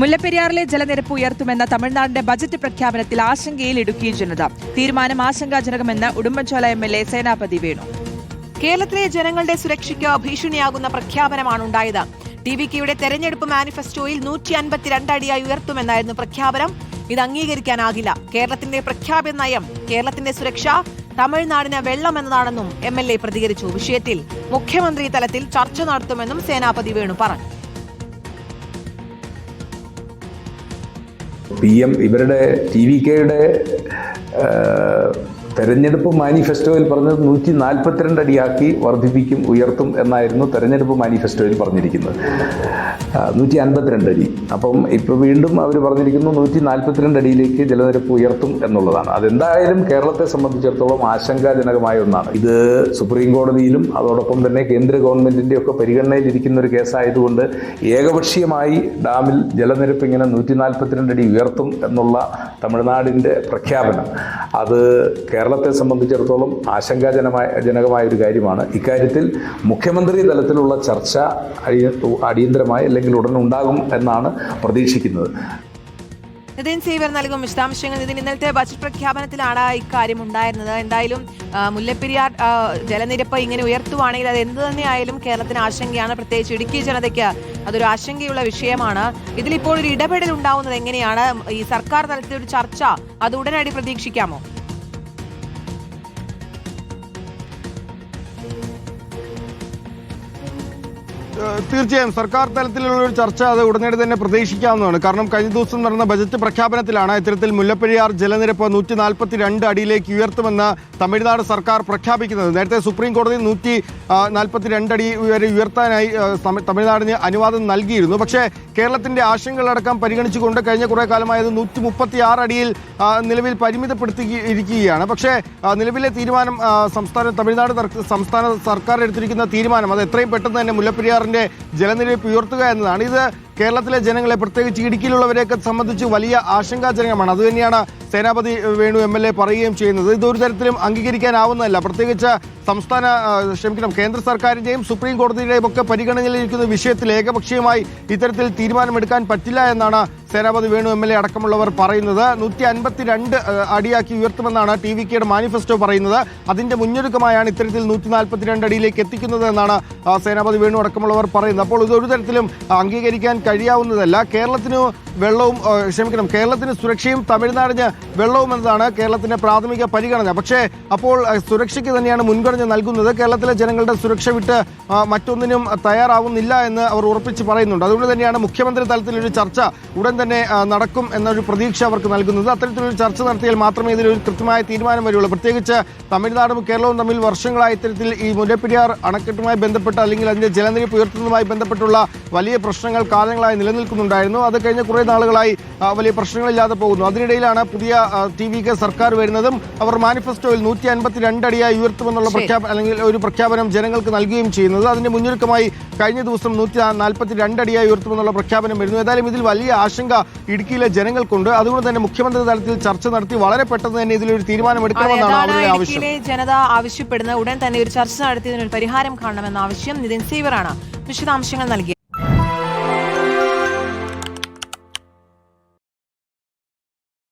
മുല്ലപ്പെരിയാറിലെ ജലനിരപ്പ് ഉയർത്തുമെന്ന തമിഴ്നാടിന്റെ ബജറ്റ് പ്രഖ്യാപനത്തിൽ ആശങ്കയിൽ ഇടുക്കി ജനത. തീരുമാനം ആശങ്കാജനകമെന്ന് ഉടുമ്പൻചോല MLA സേനാപതി വേണു. കേരളത്തിലെ ജനങ്ങളുടെ സുരക്ഷയ്ക്ക് ഭീഷണിയാകുന്ന പ്രഖ്യാപനമാണ് ഉണ്ടായത്. TVKയുടെ തെരഞ്ഞെടുപ്പ് മാനിഫെസ്റ്റോയിൽ 152 അടിയായി ഉയർത്തുമെന്നായിരുന്നു പ്രഖ്യാപനം. ഇത് അംഗീകരിക്കാനാകില്ല. കേരളത്തിന്റെ പ്രഖ്യാപിത നയം കേരളത്തിന്റെ സുരക്ഷ തമിഴ്നാടിന് വെള്ളമെന്നതാണെന്നും MLA പ്രതികരിച്ചു. വിഷയത്തിൽ മുഖ്യമന്ത്രി തലത്തിൽ ചർച്ച നടത്തുമെന്നും സേനാപതി വേണു പറഞ്ഞു. PM ഇവരുടെ TVKയുടെ തെരഞ്ഞെടുപ്പ് മാനിഫെസ്റ്റോയിൽ പറഞ്ഞത് 142 അടിയാക്കി വർദ്ധിപ്പിക്കും, ഉയർത്തും എന്നായിരുന്നു തെരഞ്ഞെടുപ്പ് മാനിഫെസ്റ്റോയിൽ പറഞ്ഞിരിക്കുന്നത്. 152 അടി. അപ്പം ഇപ്പോൾ വീണ്ടും അവർ പറഞ്ഞിരിക്കുന്നു 142 അടിയിലേക്ക് ജലനിരപ്പ് ഉയർത്തും എന്നുള്ളതാണ്. അതെന്തായാലും കേരളത്തെ സംബന്ധിച്ചിടത്തോളം ആശങ്കാജനകമായ ഒന്നാണ്. ഇത് സുപ്രീം കോടതിയിലും അതോടൊപ്പം തന്നെ കേന്ദ്ര ഗവൺമെന്റിന്റെ ഒക്കെ പരിഗണനയിലിരിക്കുന്ന ഒരു കേസായതുകൊണ്ട് ഏകപക്ഷീയമായി ഡാമിൽ ജലനിരപ്പ് ഇങ്ങനെ 142 അടി ഉയർത്തും എന്നുള്ള തമിഴ്നാടിന്റെ പ്രഖ്യാപനം അത് കേരളത്തെ സംബന്ധിച്ചിടത്തോളം ആശങ്കാജനകമായ ഒരു കാര്യമാണ്. ഇക്കാര്യത്തിൽ മുഖ്യമന്ത്രി തലത്തിലുള്ള ചർച്ച അടിയന്തരമായി അല്ലെങ്കിൽ ഉടൻ ഉണ്ടാകും എന്നാണ് പ്രതീക്ഷിക്കുന്നത്. നിതിൻ സേവ്യർ നൽകും വിശദാംശങ്ങൾ. നിതിൻ, ഇന്നലത്തെ ബജറ്റ് പ്രഖ്യാപനത്തിലാണ് ഇക്കാര്യം ഉണ്ടായിരുന്നത്. എന്തായാലും മുല്ലപ്പെരിയാർ ജലനിരപ്പ് ഇങ്ങനെ ഉയർത്തുവാണെങ്കിൽ അത് എന്ത് തന്നെയായാലും കേരളത്തിന് ആശങ്കയാണ്. പ്രത്യേകിച്ച് ഇടുക്കി ജനതയ്ക്ക് അതൊരു ആശങ്കയുള്ള വിഷയമാണ്. ഇതിലിപ്പോൾ ഒരു ഇടപെടൽ ഉണ്ടാവുന്നത് എങ്ങനെയാണ്? ഈ സർക്കാർ തലത്തിലൊരു ചർച്ച അത് ഉടനടി പ്രതീക്ഷിക്കാമോ? തീർച്ചയായും സർക്കാർ തലത്തിലുള്ള ഒരു ചർച്ച അത് ഉടനടി തന്നെ പ്രതീക്ഷിക്കാവുന്നതാണ്. കാരണം കഴിഞ്ഞ ദിവസം നടന്ന ബജറ്റ് പ്രഖ്യാപനത്തിലാണ് ഇത്തരത്തിൽ മുല്ലപ്പെരിയാർ ജലനിരപ്പ് 142 അടിയിലേക്ക് ഉയർത്തുമെന്ന് തമിഴ്നാട് സർക്കാർ പ്രഖ്യാപിക്കുന്നത്. നേരത്തെ സുപ്രീം കോടതി 142 അടി വരെ ഉയർത്താനായി തമിഴ്നാടിന് അനുവാദം നൽകിയിരുന്നു. പക്ഷേ കേരളത്തിന്റെ ആശങ്കകളടക്കം പരിഗണിച്ചുകൊണ്ട് കഴിഞ്ഞ കുറേ കാലമായത് 136 അടിയിൽ നിലവിൽ പരിമിതപ്പെടുത്തിയിരിക്കുകയാണ്. പക്ഷേ നിലവിലെ തീരുമാനം സംസ്ഥാന സർക്കാർ എടുത്തിരിക്കുന്ന തീരുമാനം അത് എത്രയും പെട്ടെന്ന് തന്നെ മുല്ലപ്പെരിയാറിന്റെ ജലനിരപ്പ് ഉയർത്തുക എന്നതാണ്. ഇത് കേരളത്തിലെ ജനങ്ങളെ, പ്രത്യേകിച്ച് ഇടുക്കിയിലുള്ളവരെയൊക്കെ സംബന്ധിച്ച് വലിയ ആശങ്കാജനകമാണ്. അതുതന്നെയാണ് സേനാപതി വേണു MLA പറയുകയും ചെയ്യുന്നത്. ഇതൊരു തരത്തിലും അംഗീകരിക്കാനാവുന്നതല്ല. പ്രത്യേകിച്ച് കേന്ദ്ര സർക്കാരിന്റെയും സുപ്രീം കോടതിയുടെയും ഒക്കെ പരിഗണനയിലിരിക്കുന്ന വിഷയത്തിൽ ഏകപക്ഷീയമായി ഇത്തരത്തിൽ തീരുമാനമെടുക്കാൻ പറ്റില്ല എന്നാണ് സേനാപതി വേണു MLA അടക്കമുള്ളവർ പറയുന്നത്. 152 അടിയാക്കി ഉയർത്തുമെന്നാണ് TVKയുടെ മാനിഫെസ്റ്റോ പറയുന്നത്. അതിന്റെ മുന്നൊരുക്കമായാണ് ഇത്തരത്തിൽ 142 അടിയിലേക്ക് എത്തിക്കുന്നത് എന്നാണ് സേനാപതി വേണു അടക്കമുള്ളവർ പറയുന്നത്. അപ്പോൾ ഇതൊരു തരത്തിലും അംഗീകരിക്കാൻ കഴിയാവുന്നതല്ല. കേരളത്തിന് സുരക്ഷയും തമിഴ്നാടിന് വെള്ളവും എന്നതാണ് കേരളത്തിന്റെ പ്രാഥമിക പരിഗണന. പക്ഷേ അപ്പോൾ സുരക്ഷയ്ക്ക് തന്നെയാണ് മുൻഗണന നൽകുന്നത്. കേരളത്തിലെ ജനങ്ങളുടെ സുരക്ഷ വിട്ട് മറ്റൊന്നിനും തയ്യാറാവുന്നില്ല എന്ന് അവർ ഉറപ്പിച്ച് പറയുന്നുണ്ട്. അതുകൊണ്ട് തന്നെയാണ് മുഖ്യമന്ത്രി തലത്തിലൊരു ചർച്ച ഉടൻ തന്നെ നടക്കും എന്നൊരു പ്രതീക്ഷ അവർക്ക് നൽകുന്നത്. അത്തരത്തിലൊരു ചർച്ച നടത്തിയാൽ മാത്രമേ ഇതിലൊരു കൃത്യമായ തീരുമാനം വരുള്ളൂ. പ്രത്യേകിച്ച് തമിഴ്നാടും കേരളവും തമ്മിൽ വർഷങ്ങളായി ഇത്തരത്തിൽ ഈ മുല്ലപ്പെരിയാർ അണക്കെട്ടുമായി ബന്ധപ്പെട്ട അല്ലെങ്കിൽ അതിന്റെ ജലനിരപ്പ് ഉയർത്തുന്നതുമായി ബന്ധപ്പെട്ടുള്ള വലിയ പ്രശ്നങ്ങൾ കാലങ്ങളായി നിലനിൽക്കുന്നുണ്ടായിരുന്നു. അത് കഴിഞ്ഞ കുറേ നാളുകളായി വലിയ പ്രശ്നങ്ങളില്ലാതെ പോകുന്നു. അതിനിടയിലാണ് പുതിയ TVK സർക്കാർ വരുന്നതും അവർ മാനിഫെസ്റ്റോയിൽ 152 അടിയായി ഉയർത്തുമെന്നുള്ള ഒരു പ്രഖ്യാപനം ജനങ്ങൾക്ക് നൽകുകയും ചെയ്യുന്നത്. അതിന്റെ മുന്നൊരുക്കമായി കഴിഞ്ഞ ദിവസം 142 അടിയായി ഉയർത്തുമെന്നുള്ള പ്രഖ്യാപനം വരുന്നു. ഏതായാലും ഇതിൽ വലിയ ആശങ്ക ഇടുക്കിയിലെ ജനങ്ങൾക്കുണ്ട്. അതുകൊണ്ട് തന്നെ മുഖ്യമന്ത്രി തലത്തിൽ ചർച്ച നടത്തി വളരെ പെട്ടെന്ന് തന്നെ ഇതിലൊരു തീരുമാനമെടുക്കണമെന്നാണ് അവരുടെ ആവശ്യം. ജനത ആവശ്യപ്പെടുന്ന ഉടൻ തന്നെ ഒരു ചർച്ച നടത്തിയതിനൊരു പരിഹാരം കാണണമെന്ന ആവശ്യം. നിതിൻ സേവ്യറാണ് വിശദാംശങ്ങൾ നൽകിയത്.